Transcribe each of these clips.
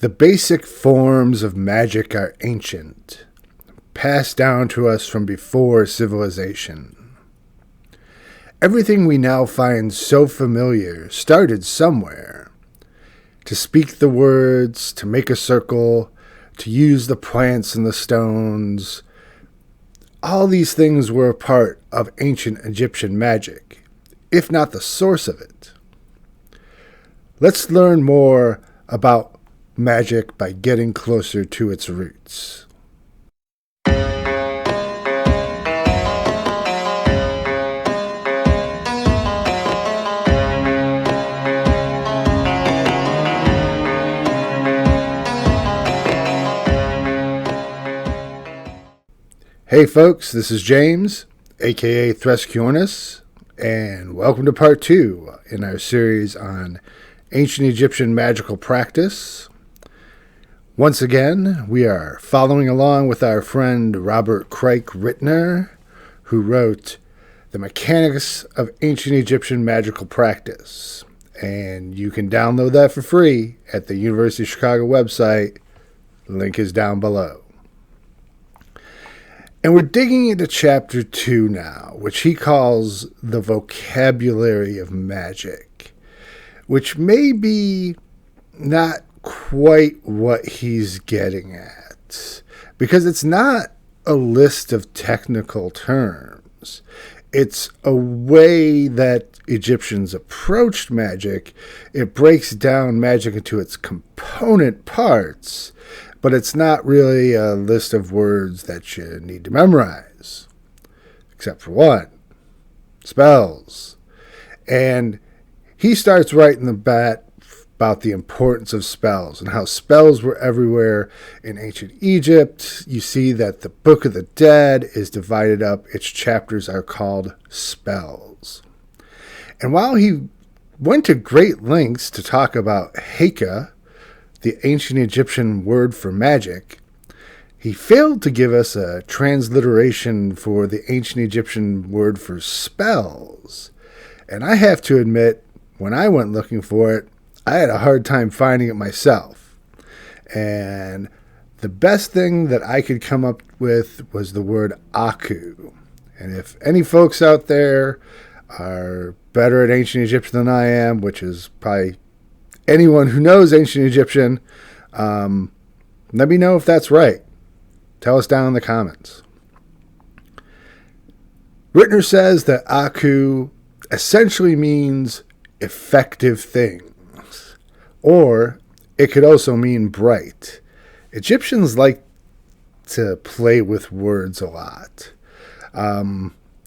The basic forms of magic are ancient, passed down to us from before civilization. Everything we now find so familiar started somewhere. To speak the words, to make a circle, to use the plants and the stones, all these things were a part of ancient Egyptian magic, if not the source of it. Let's learn more about magic by getting closer to its roots. Hey folks, this is James, aka Thresciornis, and welcome to part 2 in our series on ancient Egyptian magical practice. Once again, we are following along with our friend Robert Craik Rittner, who wrote The Mechanics of Ancient Egyptian Magical Practice. And you can download that for free at the University of Chicago website. Link is down below. And we're digging into chapter 2 now, which he calls the vocabulary of magic, which may be not quite what he's getting at, because it's not a list of technical terms. It's a way that Egyptians approached magic. It breaks down magic into its component parts, but it's not really a list of words that you need to memorize, except for one: spells. And he starts right in the bat about the importance of spells and how spells were everywhere in ancient Egypt. You see that the Book of the Dead is divided up. Its chapters are called spells. And while he went to great lengths to talk about Heka, the ancient Egyptian word for magic, he failed to give us a transliteration for the ancient Egyptian word for spells. And I have to admit, when I went looking for it, I had a hard time finding it myself. And the best thing that I could come up with was the word aku. And if any folks out there are better at ancient Egyptian than I am, which is probably anyone who knows ancient Egyptian, let me know if that's right. Tell us down in the comments. Rittner says that aku essentially means effective thing. Or it could also mean bright. Egyptians like to play with words a lot.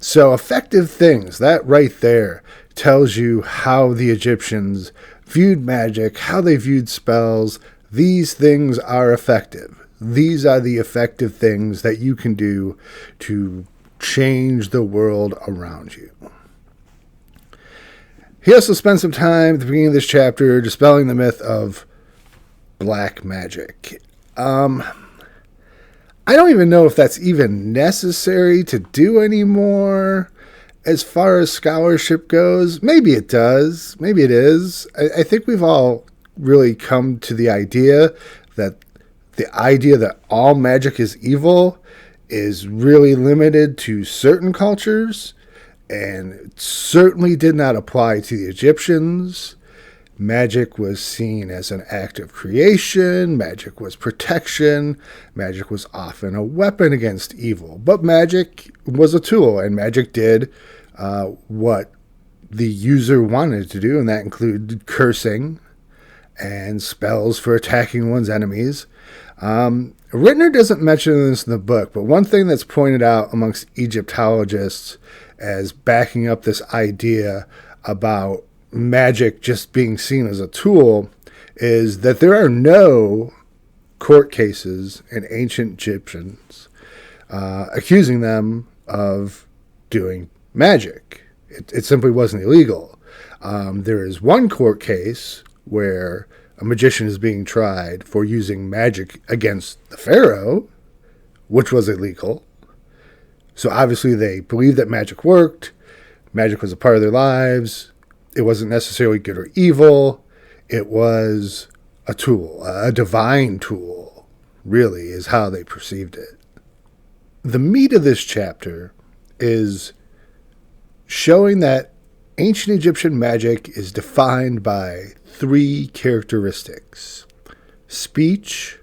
So effective things, that right there tells you how the Egyptians viewed magic, how they viewed spells. These things are effective. These are the effective things that you can do to change the world around you. He also spent some time at the beginning of this chapter dispelling the myth of black magic. I don't even know if that's even necessary to do anymore as far as scholarship goes. Maybe it does. Maybe it is. I think we've all really come to the idea that all magic is evil is really limited to certain cultures. And it certainly did not apply to the Egyptians. Magic was seen as an act of creation. Magic was protection. Magic was often a weapon against evil. But magic was a tool, and magic did what the user wanted to do, and that included cursing and spells for attacking one's enemies. Rittner doesn't mention this in the book, but one thing that's pointed out amongst Egyptologists as backing up this idea about magic just being seen as a tool is that there are no court cases in ancient Egyptians accusing them of doing magic. It simply wasn't illegal. There is one court case where a magician is being tried for using magic against the pharaoh, which was illegal. So obviously they believed that magic worked. Magic was a part of their lives. It wasn't necessarily good or evil. It was a tool, a divine tool, really, is how they perceived it. The meat of this chapter is showing that ancient Egyptian magic is defined by 3 characteristics: speech,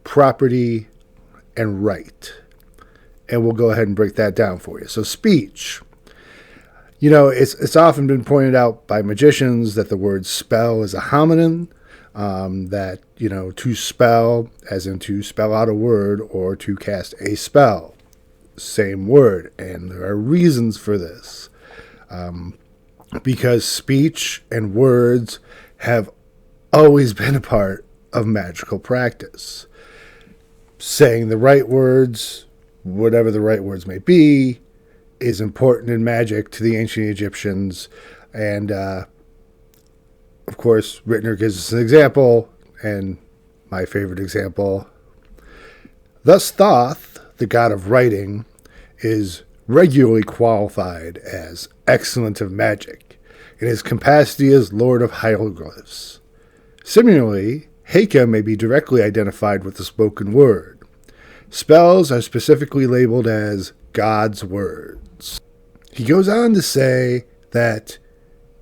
property, and right. And we'll go ahead and break that down for you. So speech. It's often been pointed out by magicians that the word spell is a homonym, that, to spell, as in to spell out a word or to cast a spell. Same word. And there are reasons for this. Because speech and words have always been a part of magical practice. Saying the right words, whatever the right words may be, is important in magic to the ancient Egyptians. And, of course, Rittner gives us an example, and my favorite example. Thus Thoth, the god of writing, is regularly qualified as excellent of magic in his capacity as Lord of Hieroglyphics. Similarly, Heike may be directly identified with the spoken word. Spells are specifically labeled as God's words. He goes on to say that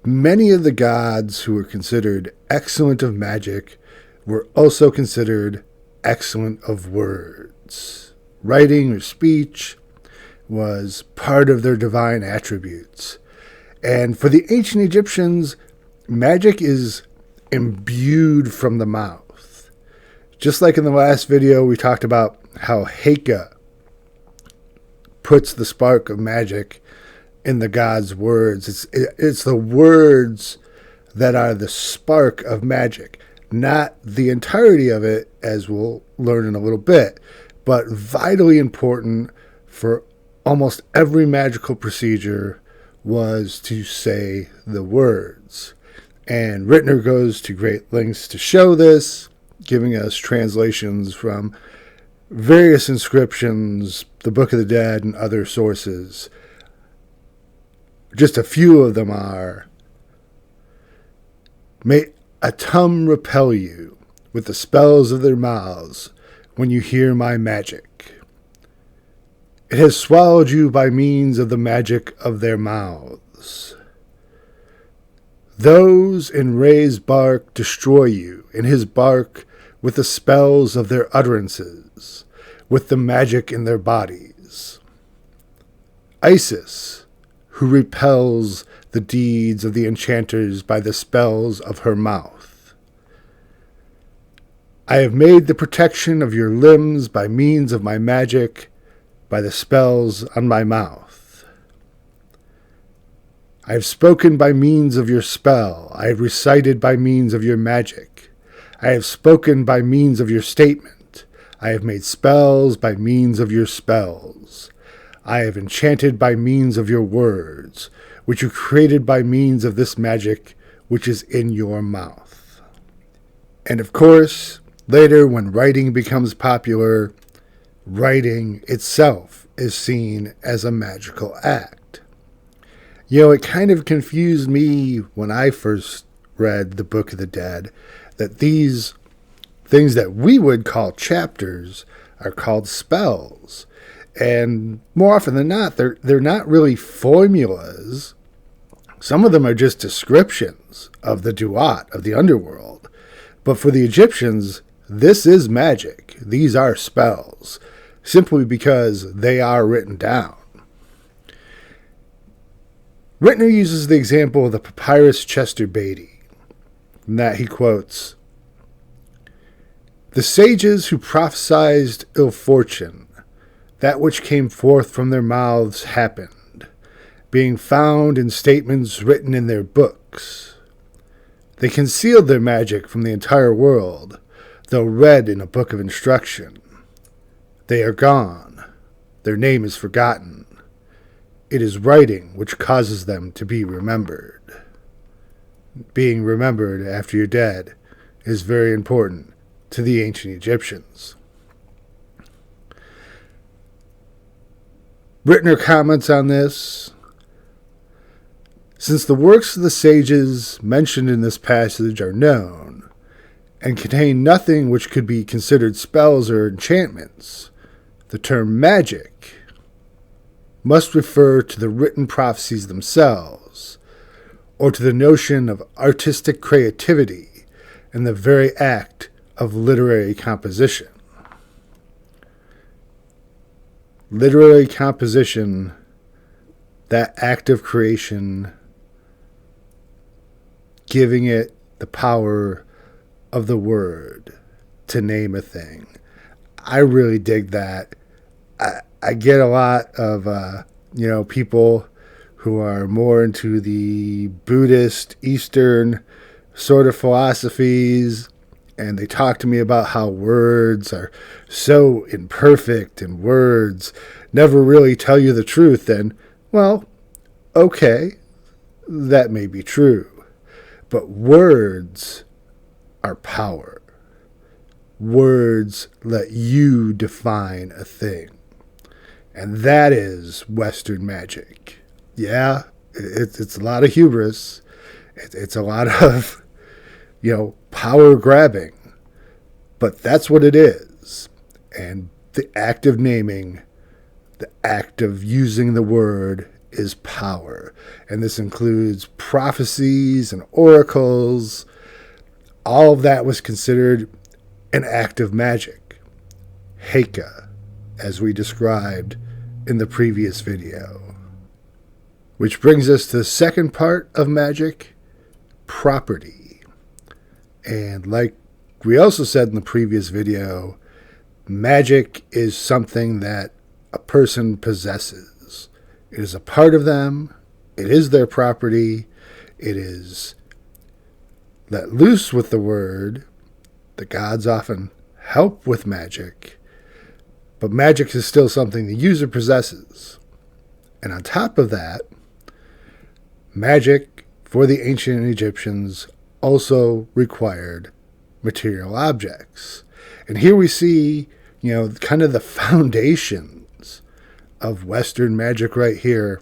many of the gods who were considered excellent of magic were also considered excellent of words. Writing or speech was part of their divine attributes. And for the ancient Egyptians, magic is imbued from the mouth. Just like in the last video, we talked about how Heike puts the spark of magic in the god's words. It's the words that are the spark of magic, not the entirety of it, as we'll learn in a little bit, but vitally important for almost every magical procedure was to say the words. And Rittner goes to great lengths to show this, giving us translations from various inscriptions, the Book of the Dead, and other sources. Just a few of them are: may a tum repel you with the spells of their mouths when you hear my magic. It has swallowed you by means of the magic of their mouths. Those in Ray's bark destroy you in his bark with the spells of their utterances, with the magic in their bodies. Isis, who repels the deeds of the enchanters by the spells of her mouth. I have made the protection of your limbs by means of my magic, by the spells on my mouth. I have spoken by means of your spell. I have recited by means of your magic. I have spoken by means of your statement. I have made spells by means of your spells. I have enchanted by means of your words, which you created by means of this magic which is in your mouth. And of course, later when writing becomes popular, writing itself is seen as a magical act. It kind of confused me when I first read the Book of the Dead that these things that we would call chapters are called spells. And more often than not, they're not really formulas. Some of them are just descriptions of the duat, of the underworld. But for the Egyptians, this is magic. These are spells, simply because they are written down. Rittner uses the example of the papyrus Chester Beatty. From that he quotes, "The sages who prophesied ill fortune, that which came forth from their mouths happened, being found in statements written in their books. They concealed their magic from the entire world, though read in a book of instruction. They are gone. Their name is forgotten. It is writing which causes them to be remembered." Being remembered after you're dead is very important to the ancient Egyptians. Rittner comments on this. Since the works of the sages mentioned in this passage are known, and contain nothing which could be considered spells or enchantments. The term magic must refer to the written prophecies themselves, or to the notion of artistic creativity and the very act of literary composition. Literary composition, that act of creation, giving it the power of the word to name a thing. I really dig that. I get a lot of, people who are more into the Buddhist, Eastern sort of philosophies, and they talk to me about how words are so imperfect and words never really tell you the truth. And, well, okay, that may be true. But words are power. Words let you define a thing. And that is Western magic. Yeah, it's a lot of hubris. It's a lot of, power grabbing. But that's what it is. And the act of naming, the act of using the word is power. And this includes prophecies and oracles. All of that was considered an act of magic. Heika, as we described in the previous video. Which brings us to the second part of magic, property. And like we also said in the previous video, magic is something that a person possesses. It is a part of them. It is their property. It is let loose with the word. The gods often help with magic. But magic is still something the user possesses. And on top of that, magic for the ancient Egyptians also required material objects. And here we see, kind of the foundations of Western magic right here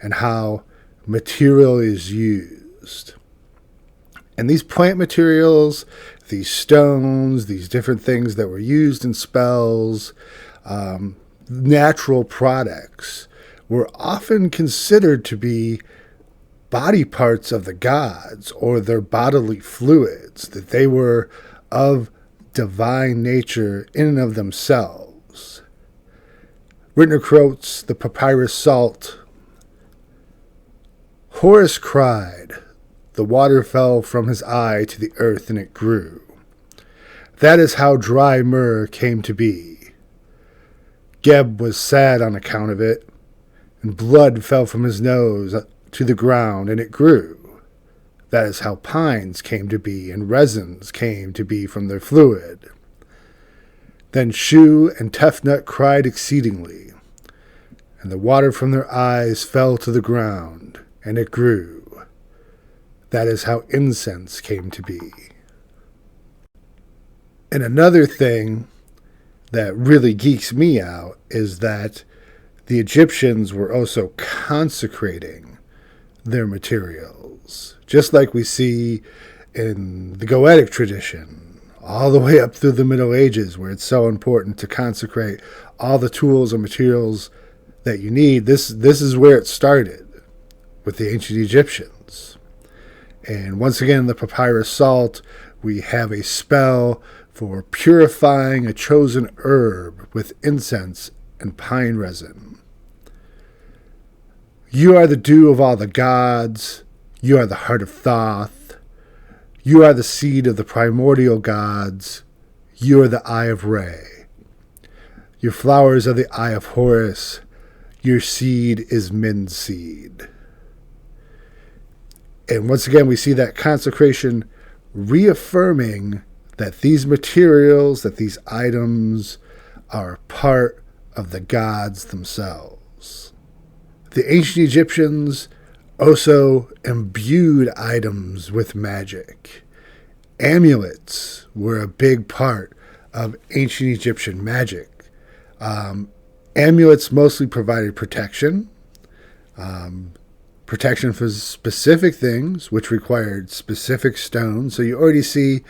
and how material is used. And these plant materials, these stones, these different things that were used in spells, natural products, were often considered to be body parts of the gods or their bodily fluids, that they were of divine nature in and of themselves. Rittner quotes the papyrus salt. Horus cried, the water fell from his eye to the earth and it grew. That is how dry myrrh came to be. Geb was sad on account of it, and blood fell from his nose to the ground, and it grew. That is how pines came to be, and resins came to be from their fluid. Then Shu and Tefnut cried exceedingly, and the water from their eyes fell to the ground, and it grew. That is how incense came to be. And another thing that really geeks me out is that the Egyptians were also consecrating their materials, just like we see in the Goetic tradition, all the way up through the Middle Ages, where it's so important to consecrate all the tools and materials that you need. This is where it started with the ancient Egyptians. And once again, the papyrus salt, we have a spell for purifying a chosen herb with incense and pine resin. You are the dew of all the gods. You are the heart of Thoth. You are the seed of the primordial gods. You are the eye of Re. Your flowers are the eye of Horus. Your seed is Min's seed. And once again, we see that consecration reaffirming that these materials, that these items are part of the gods themselves. The ancient Egyptians also imbued items with magic. Amulets were a big part of ancient Egyptian magic. Amulets mostly provided protection, protection for specific things, which required specific stones. So you already see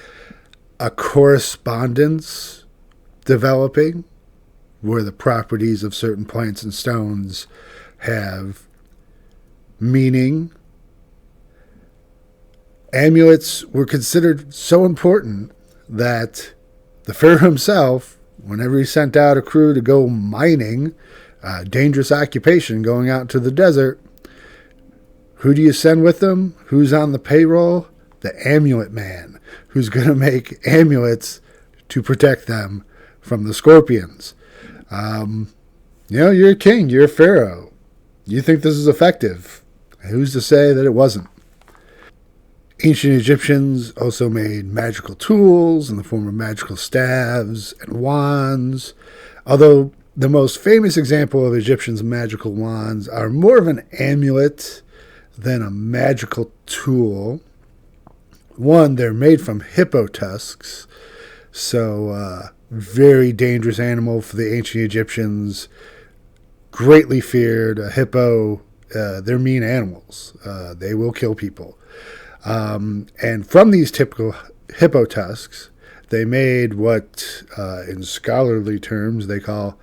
a correspondence developing where the properties of certain plants and stones have meaning. Amulets were considered so important that the pharaoh himself, whenever he sent out a crew to go mining, dangerous occupation, going out to the desert, who do you send with them? Who's on the payroll? The amulet man, who's going to make amulets to protect them from the scorpions. You're a king, you're a pharaoh. You think this is effective. Who's to say that it wasn't? Ancient Egyptians also made magical tools in the form of magical staves and wands, although the most famous example of Egyptians' magical wands are more of an amulet than a magical tool. One, they're made from hippo tusks, so very dangerous animal for the ancient Egyptians, greatly feared. A hippo, they're mean animals. They will kill people. And from these typical hippo tusks, they made what, in scholarly terms, they call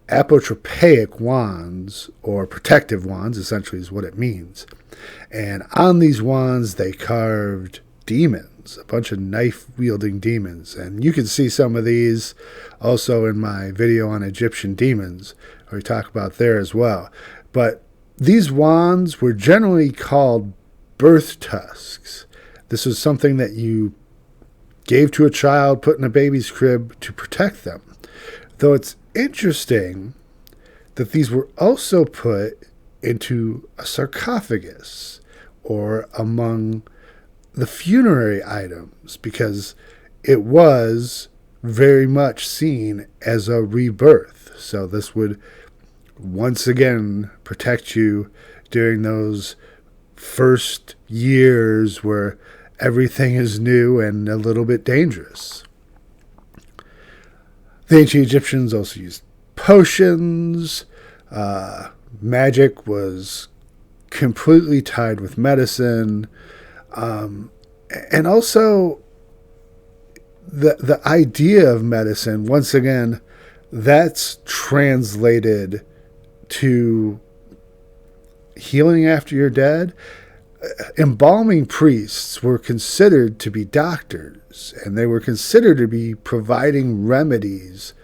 apotropaic wands, or protective wands, essentially is what it means. And on these wands, they carved demons, a bunch of knife-wielding demons. And you can see some of these also in my video on Egyptian demons, where we talk about there as well. But these wands were generally called birth tusks. This was something that you gave to a child, put in a baby's crib to protect them. Though it's interesting that these were also put into a sarcophagus or among the funerary items because it was very much seen as a rebirth. So this would once again protect you during those first years where everything is new and a little bit dangerous. The ancient Egyptians also used potions. Magic was completely tied with medicine. And also the idea of medicine, once again, that's translated to healing after you're dead. Embalming priests were considered to be doctors, and they were considered to be providing remedies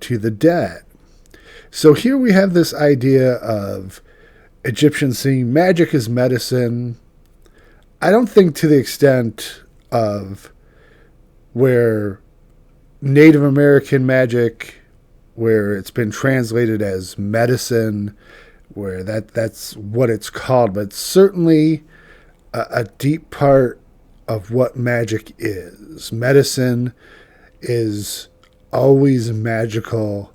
to the dead. So here we have this idea of Egyptians seeing magic as medicine. I don't think to the extent of where Native American magic, where it's been translated as medicine, where that's what it's called, but certainly a deep part of what magic is. Medicine is always magical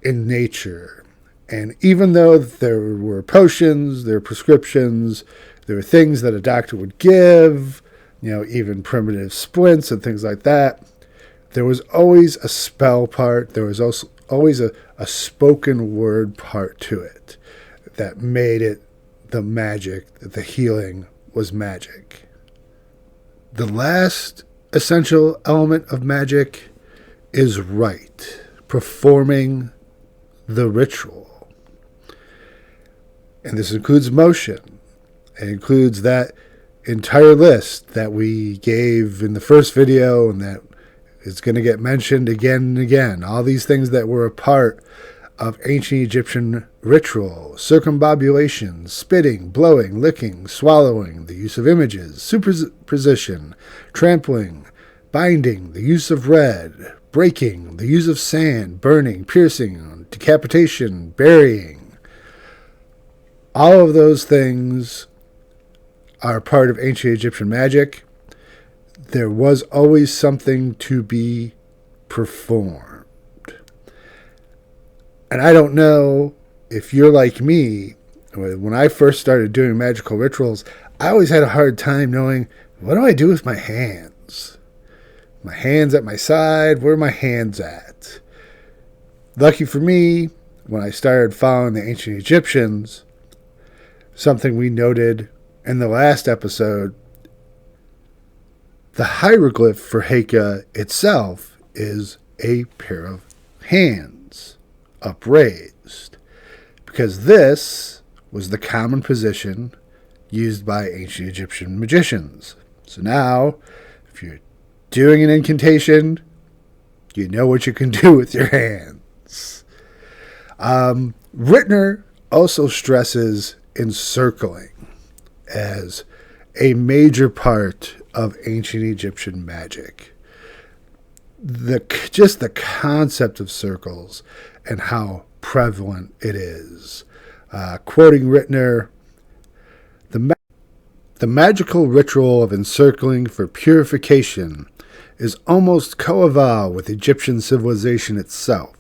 in nature. And even though there were potions, there were prescriptions, there were things that a doctor would give, even primitive splints and things like that, there was always a spell part. There was also always a spoken word part to it that made it the magic, that the healing was magic. The last essential element of magic is rite, performing the ritual. And this includes motion. It includes that entire list that we gave in the first video and that is going to get mentioned again and again. All these things that were a part of ancient Egyptian ritual: circumambulation, spitting, blowing, licking, swallowing, the use of images, superposition, trampling, binding, the use of red, breaking, the use of sand, burning, piercing, decapitation, burying. All of those things are part of ancient Egyptian magic. There was always something to be performed. And I don't know if you're like me. When I first started doing magical rituals, I always had a hard time knowing, what do I do with my hands? My hands at my side, where are my hands at? Lucky for me, when I started following the ancient Egyptians, something we noted in the last episode, The hieroglyph for Heike itself is a pair of hands upraised, because this was the common position used by ancient Egyptian magicians. So now, if you're doing an incantation, you know what you can do with your hands. Rittner also stresses encircling as a major part of ancient Egyptian magic. Just the concept of circles and how prevalent it is. Quoting Rittner, the magical ritual of encircling for purification is almost coeval with Egyptian civilization itself,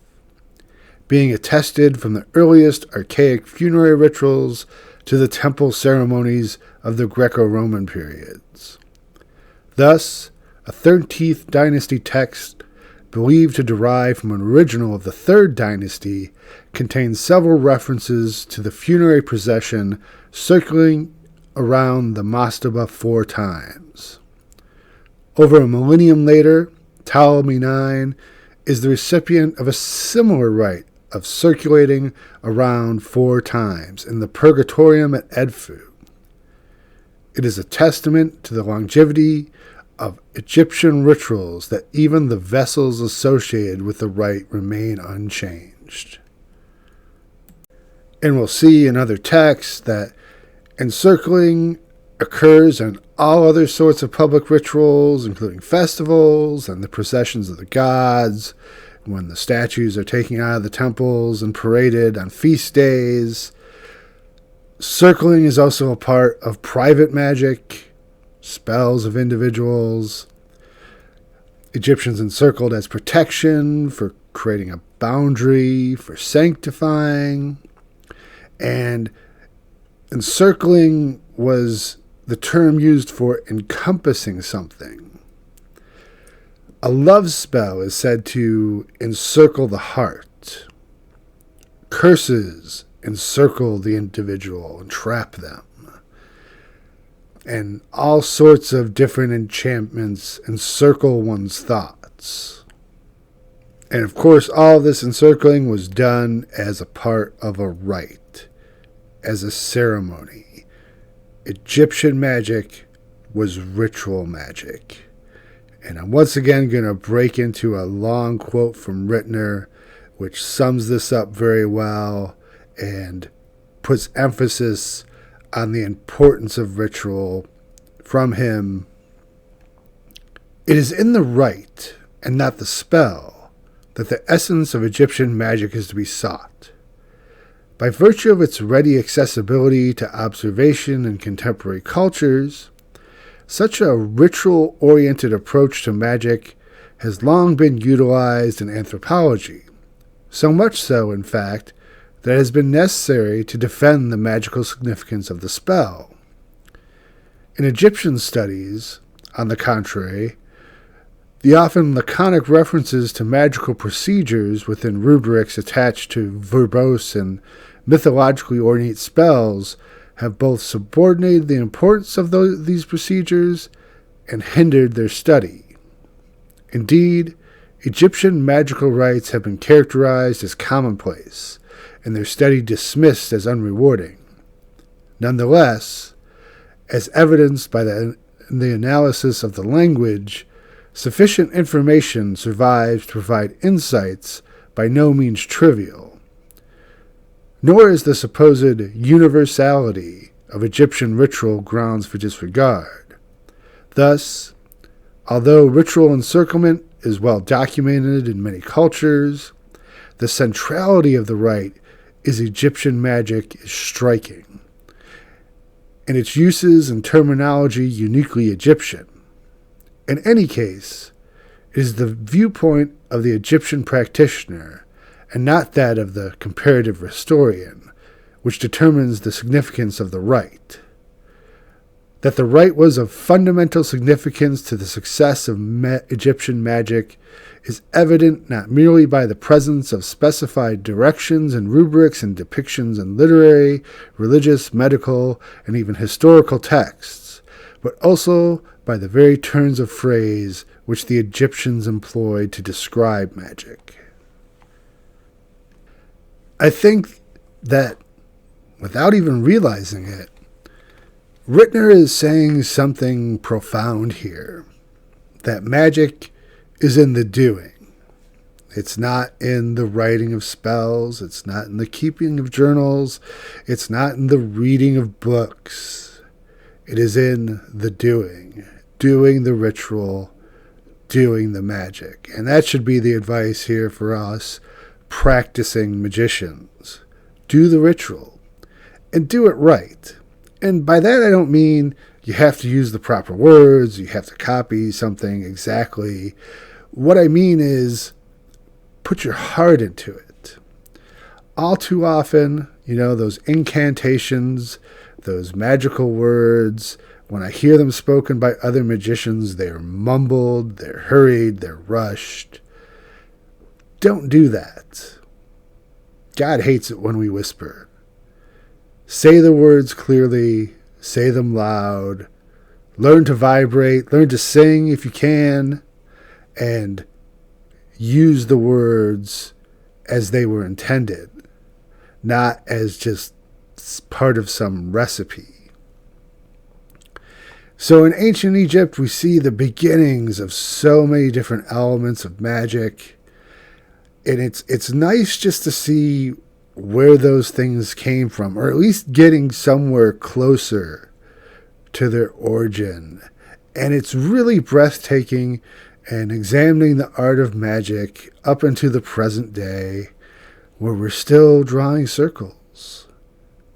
being attested from the earliest archaic funerary rituals to the temple ceremonies of the Greco-Roman periods. Thus, a 13th dynasty text believed to derive from an original of the 3rd dynasty contains several references to the funerary procession circling around the mastaba 4 times. Over a millennium later, Ptolemy IX is the recipient of a similar rite of circulating around 4 times in the Purgatorium at Edfu. It is a testament to the longevity of Egyptian rituals that even the vessels associated with the rite remain unchanged. And we'll see in other texts that encircling occurs in all other sorts of public rituals, including festivals and the processions of the gods, when the statues are taken out of the temples and paraded on feast days. Circling is also a part of private magic, spells of individuals. Egyptians encircled as protection, for creating a boundary, for sanctifying. And encircling was the term used for encompassing something. A love spell is said to encircle the heart. Curses encircle the individual and trap them. And all sorts of different enchantments encircle one's thoughts. And of course, all this encircling was done as a part of a rite, as a ceremony. Egyptian magic was ritual magic. And I'm once again going to break into a long quote from Rittner, which sums this up very well and puts emphasis on the importance of ritual from him. It is in the rite, and not the spell, that the essence of Egyptian magic is to be sought. By virtue of its ready accessibility to observation in contemporary cultures, such a ritual-oriented approach to magic has long been utilized in anthropology, so much so, in fact, that it has been necessary to defend the magical significance of the spell. In Egyptian studies, on the contrary, the often laconic references to magical procedures within rubrics attached to verbose and mythologically ornate spells have both subordinated the importance of these procedures and hindered their study. Indeed, Egyptian magical rites have been characterized as commonplace, and their study dismissed as unrewarding. Nonetheless, as evidenced by the analysis of the language, sufficient information survives to provide insights by no means trivial. Nor is the supposed universality of Egyptian ritual grounds for disregard. Thus, although ritual encirclement is well documented in many cultures, the centrality of the rite is Egyptian magic is striking, and its uses and terminology uniquely Egyptian. In any case, it is the viewpoint of the Egyptian practitioner and not that of the comparative historian, which determines the significance of the rite. That the rite was of fundamental significance to the success of Egyptian magic is evident not merely by the presence of specified directions and rubrics and depictions in literary, religious, medical, and even historical texts, but also by by the very turns of phrase which the Egyptians employed to describe magic. I think that, without even realizing it, Rittner is saying something profound here, that magic is in the doing. It's not in the writing of spells. It's not in the keeping of journals. It's not in the reading of books. It is in the doing the ritual, doing the magic. And that should be the advice here for us practicing magicians. Do the ritual and do it right. And by that I don't mean you have to use the proper words, you have to copy something exactly. What I mean is put your heart into it. All too often, those incantations, those magical words, when I hear them spoken by other magicians, they're mumbled, they're hurried, they're rushed. Don't do that. God hates it when we whisper. Say the words clearly, say them loud, learn to vibrate, learn to sing if you can, and use the words as they were intended, not as just part of some recipe. So in ancient Egypt, we see the beginnings of so many different elements of magic, and it's nice just to see where those things came from, or at least getting somewhere closer to their origin. And it's really breathtaking, and examining the art of magic up into the present day, where we're still drawing circles,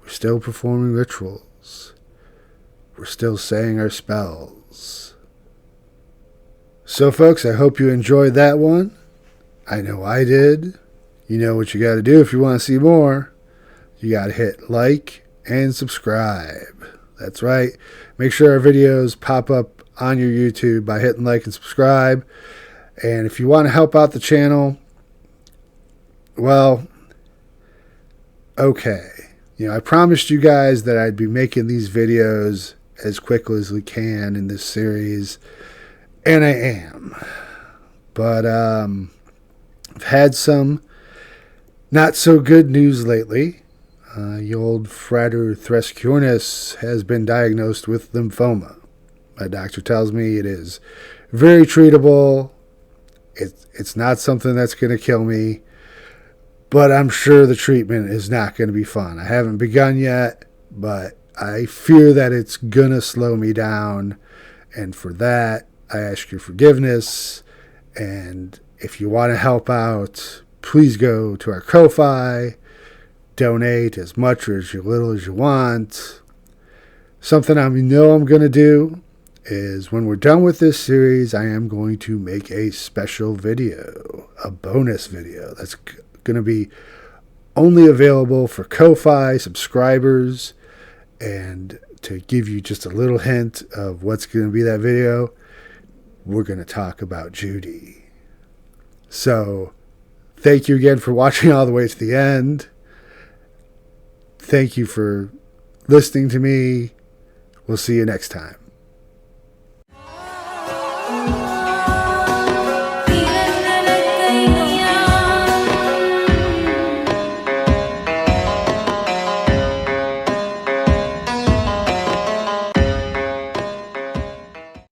we're still performing rituals, we're still saying our spells. So folks, I hope you enjoyed that one. I know I did. You know what you got to do if you want to see more. You got to hit like and subscribe. That's right. Make sure our videos pop up on your YouTube by hitting like and subscribe. And if you want to help out the channel, well, okay. I promised you guys that I'd be making these videos as quickly as we can in this series, and I am. But I've had some not so good news lately. The old Frater Thresciornis has been diagnosed with lymphoma. My doctor tells me it is very treatable. It's not something that's going to kill me, but I'm sure the treatment is not going to be fun. I haven't begun yet, but I fear that it's going to slow me down, and for that, I ask your forgiveness. And if you want to help out, please go to our Ko-Fi, donate as much or as little as you want. Something I know I'm going to do is when we're done with this series, I am going to make a special video, a bonus video that's going to be only available for Ko-Fi subscribers. And to give you just a little hint of what's going to be that video, we're going to talk about Judy. So thank you again for watching all the way to the end. Thank you for listening to me. We'll see you next time.